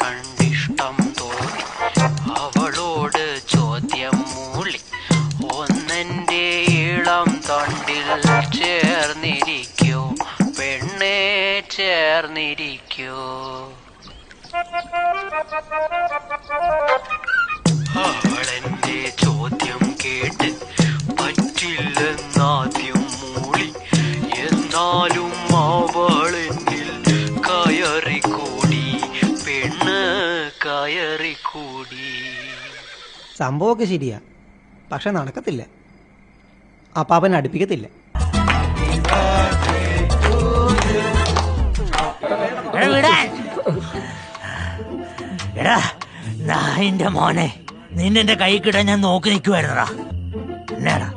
കണ്ടിഷ്ടം തോന്നി അവളോട് ചോദ്യം മൂളി ഒന്നെൻ്റെ ഇളം തൊണ്ടിൽ ചേർന്നിരിക്കൂ പെണ്ണെ ചേർന്നിരിക്കൂ. അവളെന്റെ ചോദ്യം കേട്ട് പറ്റില്ലെന്നാദ്യം മൂളി എന്നാലും അവളെന്നിൽ കയറിക്കൂടി പെണ്ണ് കയറിക്കൂടി. സംഭവമൊക്കെ ശരിയാ, പക്ഷെ നടക്കത്തില്ല. അപ്പാപ്പൻ അടുപ്പിക്കത്തില്ല. എടാ നായിന്റെ മോനെ, നിന്നെ കൈ കിട്ടാൻ ഞാൻ നോക്കി നിൽക്കുവായിരുന്നടാ. എന്നാടാ